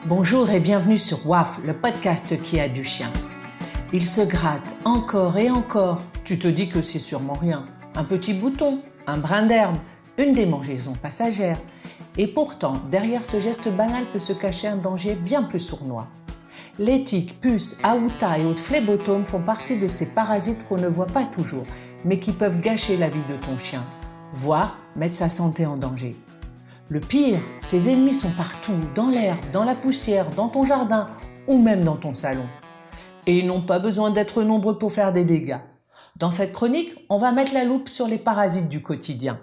Bonjour et bienvenue sur WAF, le podcast qui a du chien. Il se gratte encore et encore. Tu te dis que c'est sûrement rien. Un petit bouton, un brin d'herbe, une démangeaison passagère. Et pourtant, derrière ce geste banal peut se cacher un danger bien plus sournois. Les tiques, puces, aoutas et autres phlébotomes font partie de ces parasites qu'on ne voit pas toujours, mais qui peuvent gâcher la vie de ton chien, voire mettre sa santé en danger. Le pire, ces ennemis sont partout, dans l'herbe, dans la poussière, dans ton jardin ou même dans ton salon. Et ils n'ont pas besoin d'être nombreux pour faire des dégâts. Dans cette chronique, on va mettre la loupe sur les parasites du quotidien.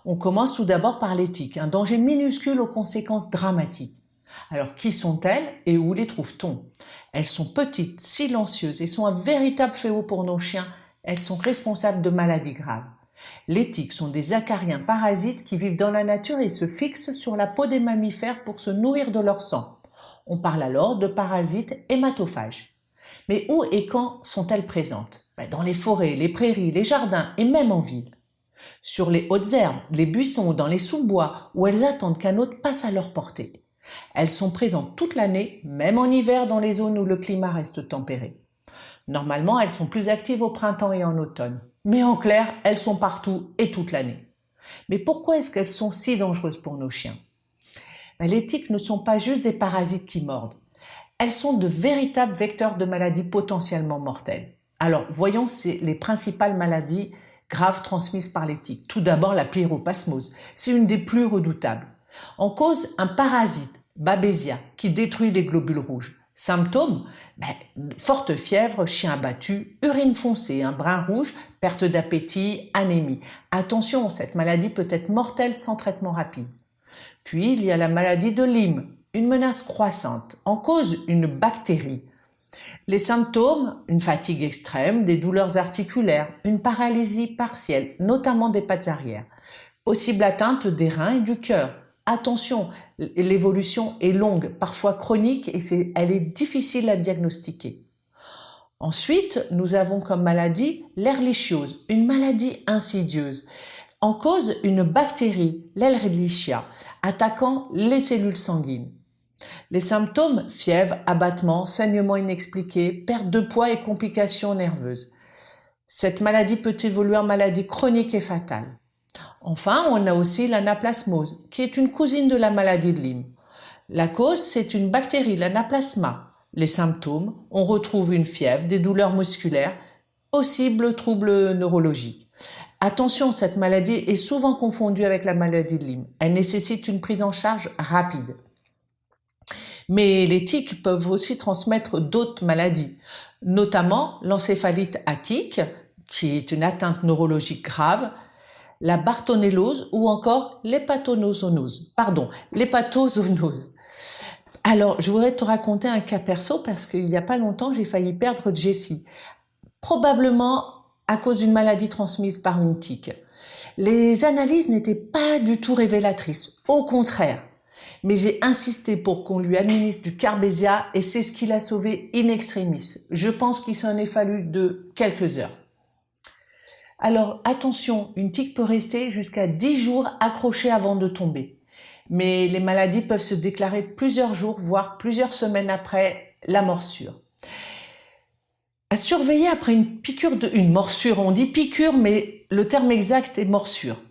On commence tout d'abord par les tiques, un danger minuscule aux conséquences dramatiques. Alors qui sont-elles et où les trouve-t-on? Elles sont petites, silencieuses et sont un véritable fléau pour nos chiens. Elles sont responsables de maladies graves. Les tiques sont des acariens parasites qui vivent dans la nature et se fixent sur la peau des mammifères pour se nourrir de leur sang. On parle alors de parasites hématophages. Mais où et quand sont-elles présentes? Dans les forêts, les prairies, les jardins et même en ville. Sur les hautes herbes, les buissons ou dans les sous-bois où elles attendent qu'un hôte passe à leur portée. Elles sont présentes toute l'année, même en hiver dans les zones où le climat reste tempéré. Normalement, elles sont plus actives au printemps et en automne. Mais en clair, elles sont partout et toute l'année. Mais pourquoi est-ce qu'elles sont si dangereuses pour nos chiens? Les tiques ne sont pas juste des parasites qui mordent. Elles sont de véritables vecteurs de maladies potentiellement mortelles. Alors, voyons les principales maladies graves transmises par les tiques. Tout d'abord, la pyropasmose. C'est une des plus redoutables. En cause, un parasite, Babesia, qui détruit les globules rouges. Symptômes, forte fièvre, chien abattu, urine foncée, un brin rouge, perte d'appétit, anémie. Attention, cette maladie peut être mortelle sans traitement rapide. Puis, il y a la maladie de Lyme, une menace croissante. En cause, une bactérie. Les symptômes, une fatigue extrême, des douleurs articulaires, une paralysie partielle, notamment des pattes arrière. Possible atteinte des reins et du cœur. Attention, l'évolution est longue, parfois chronique et elle est difficile à diagnostiquer. Ensuite, nous avons comme maladie l'Ehrlichiose, une maladie insidieuse. En cause, une bactérie, l'Ehrlichia, attaquant les cellules sanguines. Les symptômes, fièvre, abattement, saignement inexpliqué, perte de poids et complications nerveuses. Cette maladie peut évoluer en maladie chronique et fatale. Enfin, on a aussi l'anaplasmose, qui est une cousine de la maladie de Lyme. La cause, c'est une bactérie, l'anaplasma. Les symptômes, on retrouve une fièvre, des douleurs musculaires, possibles troubles neurologiques. Attention, cette maladie est souvent confondue avec la maladie de Lyme. Elle nécessite une prise en charge rapide. Mais les tiques peuvent aussi transmettre d'autres maladies, notamment l'encéphalite attique, qui est une atteinte neurologique grave, la bartonellose ou encore l'hépatozoonose. Alors, je voudrais te raconter un cas perso parce qu'il n'y a pas longtemps, j'ai failli perdre Jessie. Probablement à cause d'une maladie transmise par une tique. Les analyses n'étaient pas du tout révélatrices, au contraire. Mais j'ai insisté pour qu'on lui administre du Carbesia et c'est ce qui l'a sauvée in extremis. Je pense qu'il s'en est fallu de quelques heures. Alors attention, une tique peut rester jusqu'à 10 jours accrochée avant de tomber. Mais les maladies peuvent se déclarer plusieurs jours, voire plusieurs semaines après la morsure. À surveiller après une morsure, on dit piqûre, mais le terme exact est morsure.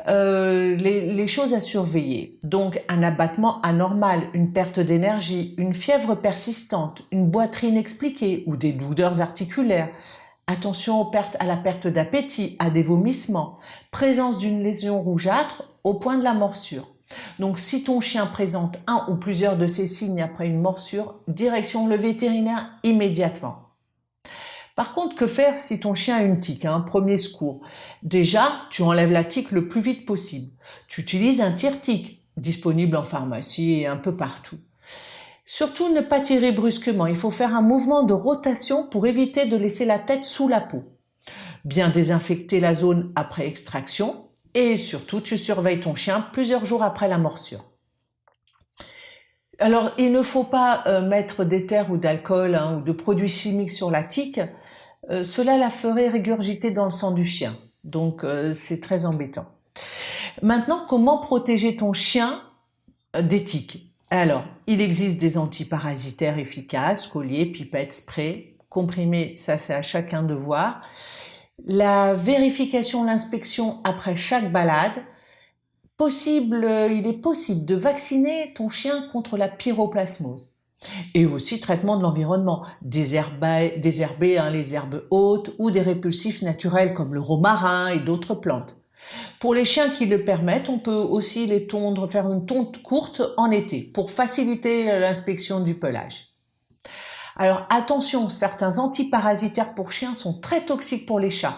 Les choses à surveiller. Donc un abattement anormal, une perte d'énergie, une fièvre persistante, une boiterie inexpliquée ou des douleurs articulaires. Attention à la perte d'appétit, à des vomissements, présence d'une lésion rougeâtre au point de la morsure. Donc si ton chien présente un ou plusieurs de ces signes après une morsure, direction le vétérinaire immédiatement. Par contre, que faire si ton chien a une tique, premier secours? Déjà, tu enlèves la tique le plus vite possible. Tu utilises un tire-tique, disponible en pharmacie et un peu partout. Surtout, ne pas tirer brusquement. Il faut faire un mouvement de rotation pour éviter de laisser la tête sous la peau. Bien désinfecter la zone après extraction et surtout, tu surveilles ton chien plusieurs jours après la morsure. Alors, il ne faut pas mettre d'éther ou d'alcool ou de produits chimiques sur la tique. Cela la ferait régurgiter dans le sang du chien. Donc, c'est très embêtant. Maintenant, comment protéger ton chien des tiques? Alors, il existe des antiparasitaires efficaces, colliers, pipettes, sprays, comprimés, ça c'est à chacun de voir. La vérification, l'inspection après chaque balade. Il est possible de vacciner ton chien contre la pyroplasmose. Et aussi traitement de l'environnement, désherber, les herbes hautes ou des répulsifs naturels comme le romarin et d'autres plantes. Pour les chiens qui le permettent, on peut aussi les tondre, faire une tonte courte en été pour faciliter l'inspection du pelage. Alors attention, certains antiparasitaires pour chiens sont très toxiques pour les chats.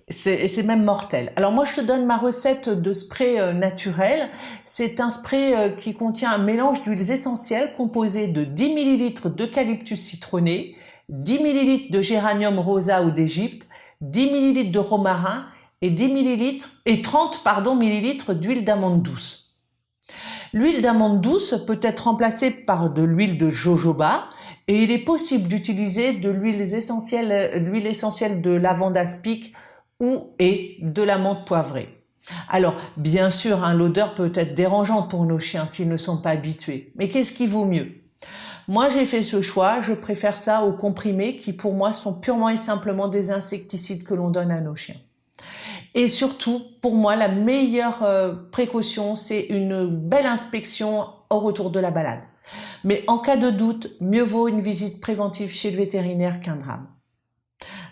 C'est même mortel. Alors moi, je te donne ma recette de spray naturel. C'est un spray qui contient un mélange d'huiles essentielles composé de 10 ml d'eucalyptus citronné, 10 ml de géranium rosa ou d'Égypte, 10 ml de romarin et 30 ml d'huile d'amande douce. L'huile d'amande douce peut être remplacée par de l'huile de jojoba et il est possible d'utiliser de l'huile essentielle de lavande aspic et de la menthe poivrée. Alors, bien sûr, l'odeur peut être dérangeante pour nos chiens s'ils ne sont pas habitués. Mais qu'est-ce qui vaut mieux? Moi, j'ai fait ce choix, je préfère ça aux comprimés qui, pour moi, sont purement et simplement des insecticides que l'on donne à nos chiens. Et surtout, pour moi, la meilleure précaution, c'est une belle inspection au retour de la balade. Mais en cas de doute, mieux vaut une visite préventive chez le vétérinaire qu'un drame.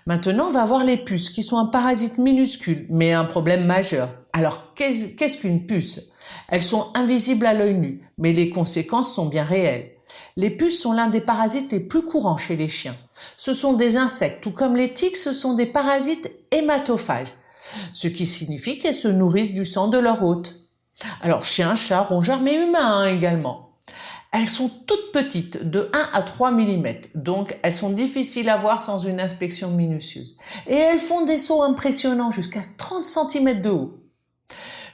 Maintenant, on va voir les puces, qui sont un parasite minuscule, mais un problème majeur. Alors, qu'est-ce qu'une puce? Elles sont invisibles à l'œil nu, mais les conséquences sont bien réelles. Les puces sont l'un des parasites les plus courants chez les chiens. Ce sont des insectes, tout comme les tiques, ce sont des parasites hématophages, ce qui signifie qu'elles se nourrissent du sang de leur hôte. Alors, chiens, chats, rongeurs, mais humains également. Elles sont toutes petites, de 1 à 3 mm, donc elles sont difficiles à voir sans une inspection minutieuse. Et elles font des sauts impressionnants jusqu'à 30 cm de haut.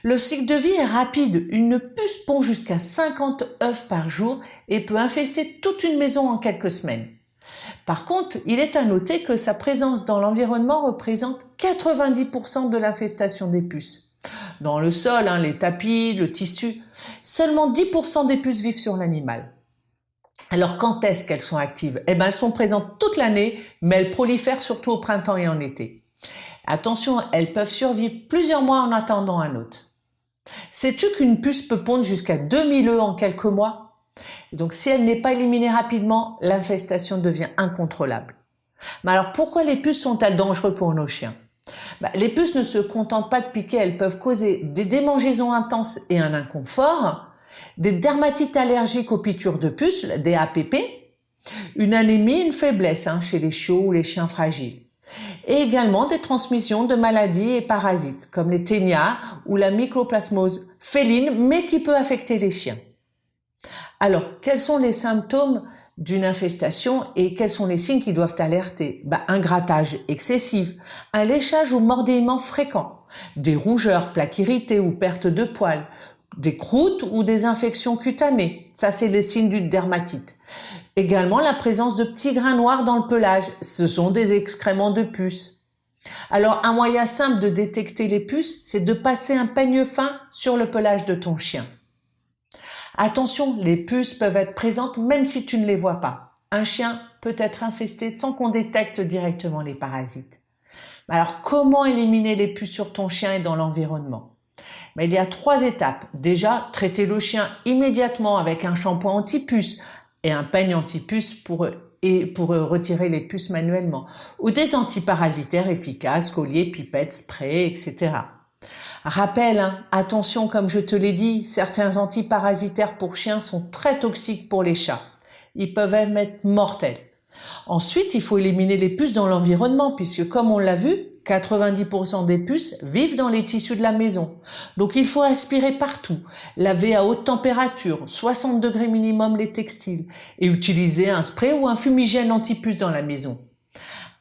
Le cycle de vie est rapide, une puce pond jusqu'à 50 œufs par jour et peut infester toute une maison en quelques semaines. Par contre, il est à noter que sa présence dans l'environnement représente 90% de l'infestation des puces. Dans le sol, les tapis, le tissu, seulement 10% des puces vivent sur l'animal. Alors quand est-ce qu'elles sont actives? Elles sont présentes toute l'année, mais elles prolifèrent surtout au printemps et en été. Attention, elles peuvent survivre plusieurs mois en attendant un hôte. Sais-tu qu'une puce peut pondre jusqu'à 2000 œufs en quelques mois? Donc si elle n'est pas éliminée rapidement, l'infestation devient incontrôlable. Mais alors pourquoi les puces sont-elles dangereuses pour nos chiens? Les puces ne se contentent pas de piquer, elles peuvent causer des démangeaisons intenses et un inconfort, des dermatites allergiques aux piqûres de puces, des APP, une anémie, une faiblesse chez les chiots ou les chiens fragiles, et également des transmissions de maladies et parasites comme les ténias ou la mycoplasmose féline, mais qui peut affecter les chiens. Alors, quels sont les symptômes d'une infestation et quels sont les signes qui doivent alerter? Un grattage excessif, un léchage ou mordillement fréquent, des rougeurs, plaques irritées ou perte de poils, des croûtes ou des infections cutanées. Ça, c'est le signe d'une dermatite. Également, la présence de petits grains noirs dans le pelage. Ce sont des excréments de puces. Alors, un moyen simple de détecter les puces, c'est de passer un peigne fin sur le pelage de ton chien. Attention, les puces peuvent être présentes même si tu ne les vois pas. Un chien peut être infesté sans qu'on détecte directement les parasites. Alors, comment éliminer les puces sur ton chien et dans l'environnement? Il y a 3 étapes. Déjà, traiter le chien immédiatement avec un shampoing anti-puce et un peigne anti-puce pour retirer les puces manuellement, ou des antiparasitaires efficaces, colliers, pipettes, sprays, etc. Rappel, attention, comme je te l'ai dit, certains antiparasitaires pour chiens sont très toxiques pour les chats. Ils peuvent même être mortels. Ensuite, il faut éliminer les puces dans l'environnement puisque, comme on l'a vu, 90% des puces vivent dans les tissus de la maison. Donc, il faut aspirer partout, laver à haute température, 60 degrés minimum les textiles et utiliser un spray ou un fumigène anti-puces dans la maison.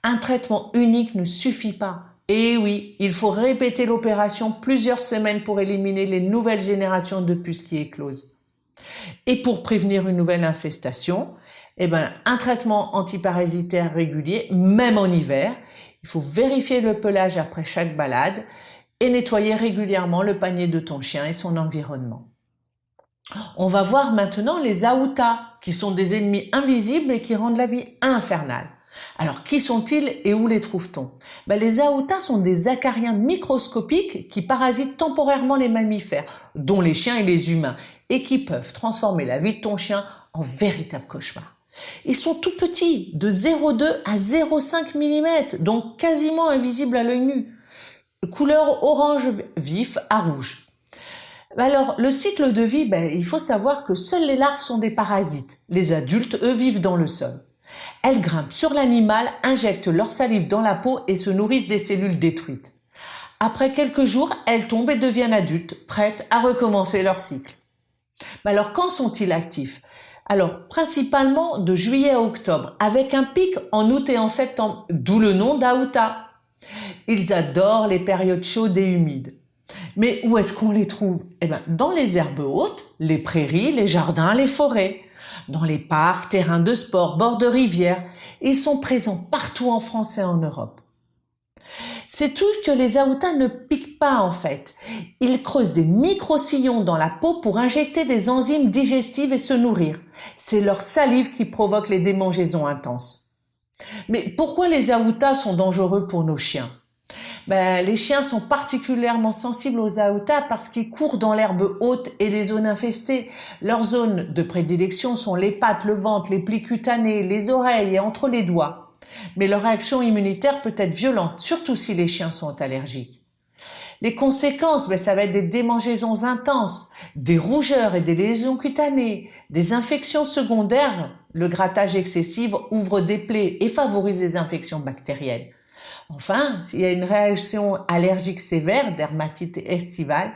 Un traitement unique ne suffit pas. Et oui, il faut répéter l'opération plusieurs semaines pour éliminer les nouvelles générations de puces qui éclosent. Et pour prévenir une nouvelle infestation, un traitement antiparasitaire régulier, même en hiver. Il faut vérifier le pelage après chaque balade et nettoyer régulièrement le panier de ton chien et son environnement. On va voir maintenant les aoutas, qui sont des ennemis invisibles et qui rendent la vie infernale. Alors, qui sont-ils et où les trouve-t-on? Les aoutas sont des acariens microscopiques qui parasitent temporairement les mammifères, dont les chiens et les humains, et qui peuvent transformer la vie de ton chien en véritable cauchemar. Ils sont tout petits, de 0,2 à 0,5 mm, donc quasiment invisibles à l'œil nu. Couleur orange vif à rouge. Alors, le cycle de vie, il faut savoir que seules les larves sont des parasites. Les adultes, eux, vivent dans le sol. Elles grimpent sur l'animal, injectent leur salive dans la peau et se nourrissent des cellules détruites. Après quelques jours, elles tombent et deviennent adultes, prêtes à recommencer leur cycle. Alors, quand sont-ils actifs? Alors, principalement de juillet à octobre, avec un pic en août et en septembre, d'où le nom d'aouta. Ils adorent les périodes chaudes et humides. Mais où est-ce qu'on les trouve? Dans les herbes hautes, les prairies, les jardins, les forêts, dans les parcs, terrains de sport, bords de rivières. Ils sont présents partout en France et en Europe. C'est tout que les aoutas ne piquent pas en fait. Ils creusent des micro-sillons dans la peau pour injecter des enzymes digestives et se nourrir. C'est leur salive qui provoque les démangeaisons intenses. Mais pourquoi les aoutas sont dangereux pour nos chiens? Les chiens sont particulièrement sensibles aux aoutas parce qu'ils courent dans l'herbe haute et les zones infestées. Leurs zones de prédilection sont les pattes, le ventre, les plis cutanés, les oreilles et entre les doigts. Mais leur réaction immunitaire peut être violente, surtout si les chiens sont allergiques. Les conséquences, ça va être des démangeaisons intenses, des rougeurs et des lésions cutanées, des infections secondaires. Le grattage excessif ouvre des plaies et favorise les infections bactériennes. Enfin, s'il y a une réaction allergique sévère, dermatite estivale,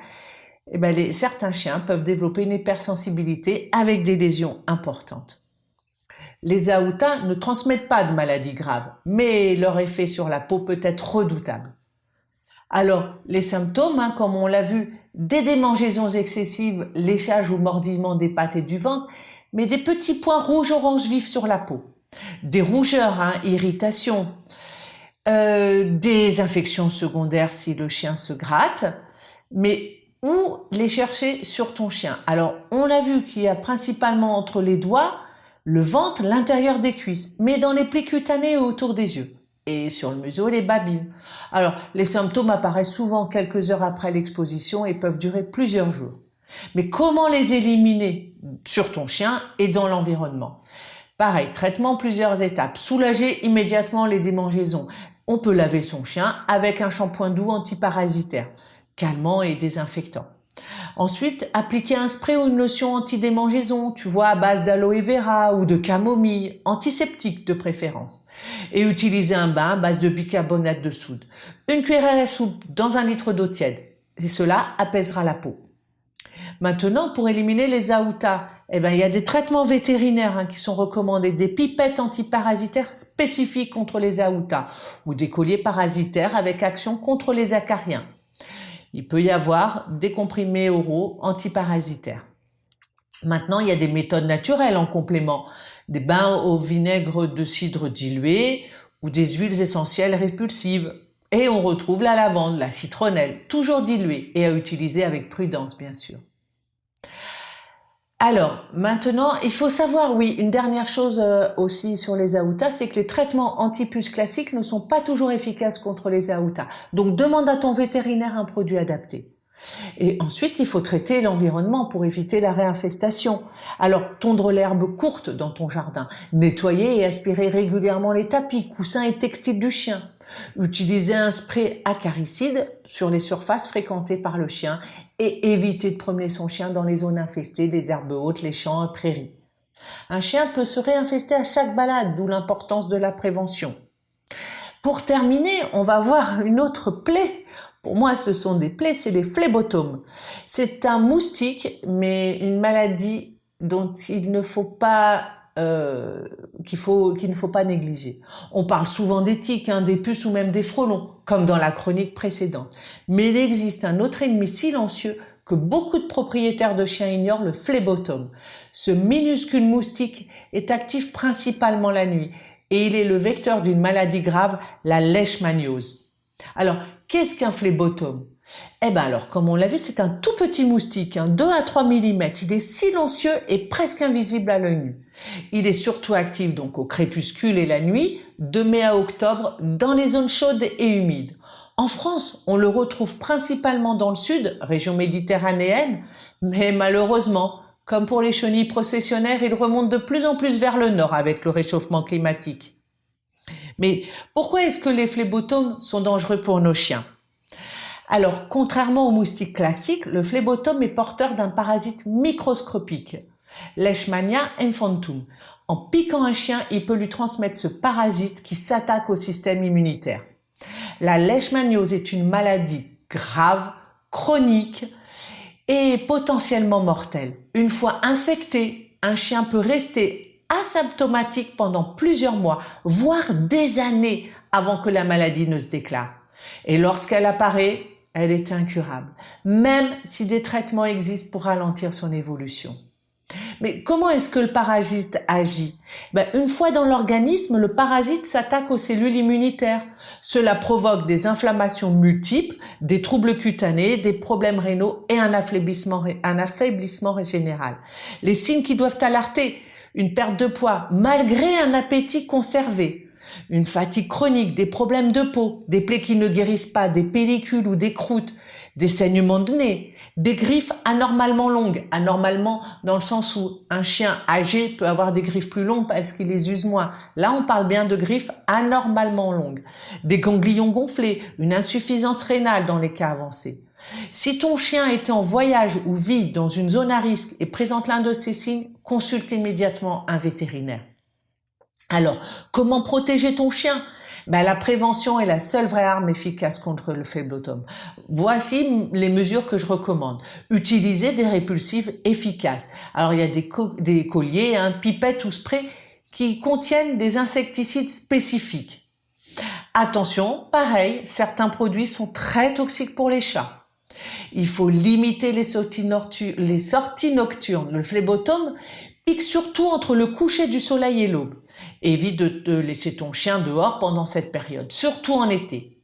certains chiens peuvent développer une hypersensibilité avec des lésions importantes. Les aoutas ne transmettent pas de maladies graves, mais leur effet sur la peau peut être redoutable. Alors, les symptômes, comme on l'a vu, des démangeaisons excessives, léchage ou mordillement des pattes et du ventre, mais des petits points rouge-orange vifs sur la peau, des rougeurs, irritations, des infections secondaires si le chien se gratte, mais où les chercher sur ton chien? Alors, on l'a vu qu'il y a principalement entre les doigts, le ventre, l'intérieur des cuisses, mais dans les plis cutanés autour des yeux, et sur le museau, les babines. Alors, les symptômes apparaissent souvent quelques heures après l'exposition et peuvent durer plusieurs jours. Mais comment les éliminer sur ton chien et dans l'environnement? Pareil, traitement plusieurs étapes. Soulager immédiatement les démangeaisons. On peut laver son chien avec un shampoing doux antiparasitaire, calmant et désinfectant. Ensuite, appliquer un spray ou une lotion anti-démangeaison, à base d'aloe vera ou de camomille, antiseptique de préférence. Et utiliser un bain à base de bicarbonate de soude. Une cuillère à soupe dans 1 litre d'eau tiède. Et cela apaisera la peau. Maintenant, pour éliminer les aoutas, il y a des traitements vétérinaires qui sont recommandés, des pipettes antiparasitaires spécifiques contre les aoutas ou des colliers parasitaires avec action contre les acariens. Il peut y avoir des comprimés oraux antiparasitaires. Maintenant, il y a des méthodes naturelles en complément, des bains au vinaigre de cidre dilué ou des huiles essentielles répulsives. Et on retrouve la lavande, la citronnelle, toujours diluée et à utiliser avec prudence, bien sûr. Alors, maintenant, il faut savoir, une dernière chose aussi sur les aoutas, c'est que les traitements anti-puces classiques ne sont pas toujours efficaces contre les aoutas. Donc, demande à ton vétérinaire un produit adapté. Et ensuite, il faut traiter l'environnement pour éviter la réinfestation. Alors, tondre l'herbe courte dans ton jardin, nettoyer et aspirer régulièrement les tapis, coussins et textiles du chien. Utiliser un spray acaricide sur les surfaces fréquentées par le chien et éviter de promener son chien dans les zones infestées, les herbes hautes, les champs et prairies. Un chien peut se réinfester à chaque balade, d'où l'importance de la prévention. Pour terminer, on va voir une autre plaie. Pour moi, ce sont des plaies, c'est les phlébotomes. C'est un moustique, mais une maladie dont il ne faut pas qu'il ne faut pas négliger. On parle souvent des tiques, des puces ou même des frelons, comme dans la chronique précédente. Mais il existe un autre ennemi silencieux que beaucoup de propriétaires de chiens ignorent, le phlébotome. Ce minuscule moustique est actif principalement la nuit et il est le vecteur d'une maladie grave, la leishmaniose. Alors, qu'est-ce qu'un phlébotome? Alors, comme on l'a vu, c'est un tout petit moustique, 2 à 3 mm. Il est silencieux et presque invisible à l'œil nu. Il est surtout actif donc au crépuscule et la nuit, de mai à octobre, dans les zones chaudes et humides. En France, on le retrouve principalement dans le sud, région méditerranéenne, mais malheureusement, comme pour les chenilles processionnaires, il remonte de plus en plus vers le nord avec le réchauffement climatique. Mais pourquoi est-ce que les phlébotomes sont dangereux pour nos chiens? Alors, contrairement aux moustiques classiques, le phlébotome est porteur d'un parasite microscopique, Leishmania infantum. En piquant un chien, il peut lui transmettre ce parasite qui s'attaque au système immunitaire. La leishmaniose est une maladie grave, chronique et potentiellement mortelle. Une fois infecté, un chien peut rester asymptomatique pendant plusieurs mois, voire des années avant que la maladie ne se déclare. Et lorsqu'elle apparaît, elle est incurable, même si des traitements existent pour ralentir son évolution. Mais comment est-ce que le parasite agit? Une fois dans l'organisme, le parasite s'attaque aux cellules immunitaires. Cela provoque des inflammations multiples, des troubles cutanés, des problèmes rénaux et un affaiblissement général. Les signes qui doivent alerter: une perte de poids malgré un appétit conservé, une fatigue chronique, des problèmes de peau, des plaies qui ne guérissent pas, des pellicules ou des croûtes, des saignements de nez, des griffes anormalement longues, anormalement dans le sens où un chien âgé peut avoir des griffes plus longues parce qu'il les use moins. Là, on parle bien de griffes anormalement longues, des ganglions gonflés, une insuffisance rénale dans les cas avancés. Si ton chien était en voyage ou vit dans une zone à risque et présente l'un de ces signes, consulte immédiatement un vétérinaire. Alors, comment protéger ton chien? La prévention est la seule vraie arme efficace contre le phlébotome. Voici les mesures que je recommande. Utiliser des répulsifs efficaces. Alors, il y a des colliers, pipettes ou sprays qui contiennent des insecticides spécifiques. Attention, pareil, certains produits sont très toxiques pour les chats. Il faut limiter les sorties nocturnes. Le phlébotome pique surtout entre le coucher du soleil et l'aube. Évite de te laisser ton chien dehors pendant cette période, surtout en été.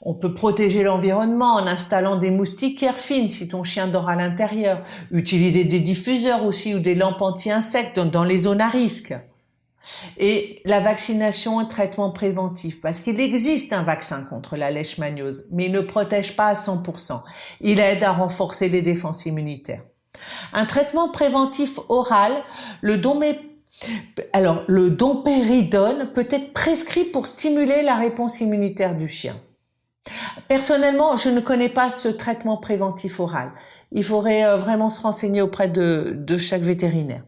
On peut protéger l'environnement en installant des moustiquaires fines si ton chien dort à l'intérieur. Utiliser des diffuseurs aussi ou des lampes anti-insectes dans les zones à risque. Et la vaccination et traitement préventif, parce qu'il existe un vaccin contre la leishmaniose, mais il ne protège pas à 100%. Il aide à renforcer les défenses immunitaires. Un traitement préventif oral, le dompéridone peut être prescrit pour stimuler la réponse immunitaire du chien. Personnellement, je ne connais pas ce traitement préventif oral. Il faudrait vraiment se renseigner auprès de chaque vétérinaire.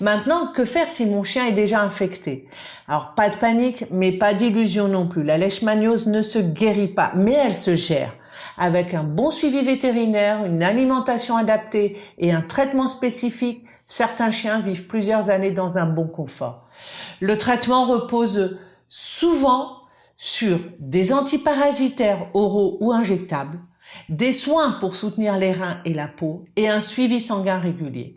Maintenant, que faire si mon chien est déjà infecté? Alors, pas de panique, mais pas d'illusion non plus. La leishmaniose ne se guérit pas, mais elle se gère. Avec un bon suivi vétérinaire, une alimentation adaptée et un traitement spécifique, certains chiens vivent plusieurs années dans un bon confort. Le traitement repose souvent sur des antiparasitaires oraux ou injectables, des soins pour soutenir les reins et la peau et un suivi sanguin régulier.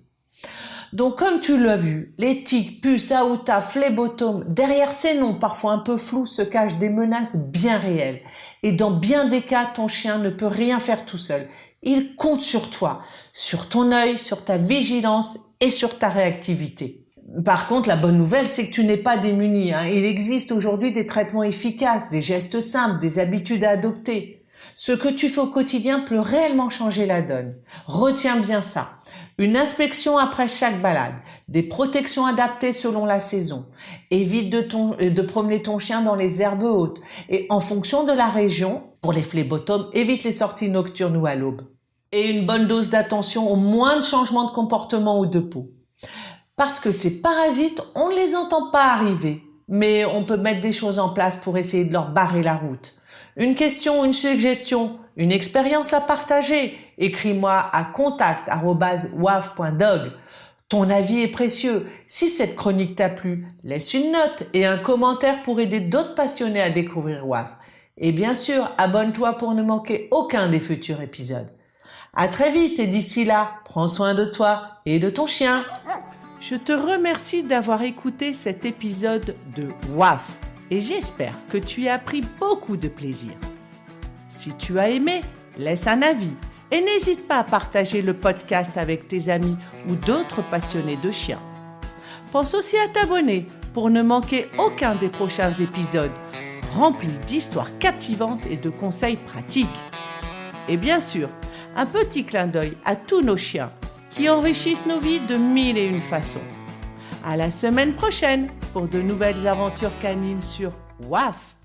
Donc, comme tu l'as vu, les tiques, puces, aoûtas, phlébotomes, derrière ces noms parfois un peu flous se cachent des menaces bien réelles. Et dans bien des cas, ton chien ne peut rien faire tout seul. Il compte sur toi, sur ton œil, sur ta vigilance et sur ta réactivité. Par contre, la bonne nouvelle, c'est que tu n'es pas démuni. Il existe aujourd'hui des traitements efficaces, des gestes simples, des habitudes à adopter. Ce que tu fais au quotidien peut réellement changer la donne. Retiens bien ça. Une inspection après chaque balade, des protections adaptées selon la saison. Évite de promener ton chien dans les herbes hautes. Et en fonction de la région, pour les phlébotomes, évite les sorties nocturnes ou à l'aube. Et une bonne dose d'attention au moindre changement de comportement ou de peau. Parce que ces parasites, on ne les entend pas arriver, mais on peut mettre des choses en place pour essayer de leur barrer la route. Une question, une suggestion, une expérience à partager, écris-moi à contact@waf.dog. Ton avis est précieux. Si cette chronique t'a plu, laisse une note et un commentaire pour aider d'autres passionnés à découvrir WAF. Et bien sûr, abonne-toi pour ne manquer aucun des futurs épisodes. À très vite et d'ici là, prends soin de toi et de ton chien. Je te remercie d'avoir écouté cet épisode de WAF et j'espère que tu y as pris beaucoup de plaisir. Si tu as aimé, laisse un avis et n'hésite pas à partager le podcast avec tes amis ou d'autres passionnés de chiens. Pense aussi à t'abonner pour ne manquer aucun des prochains épisodes remplis d'histoires captivantes et de conseils pratiques. Et bien sûr, un petit clin d'œil à tous nos chiens qui enrichissent nos vies de 1001 façons. À la semaine prochaine pour de nouvelles aventures canines sur WAF.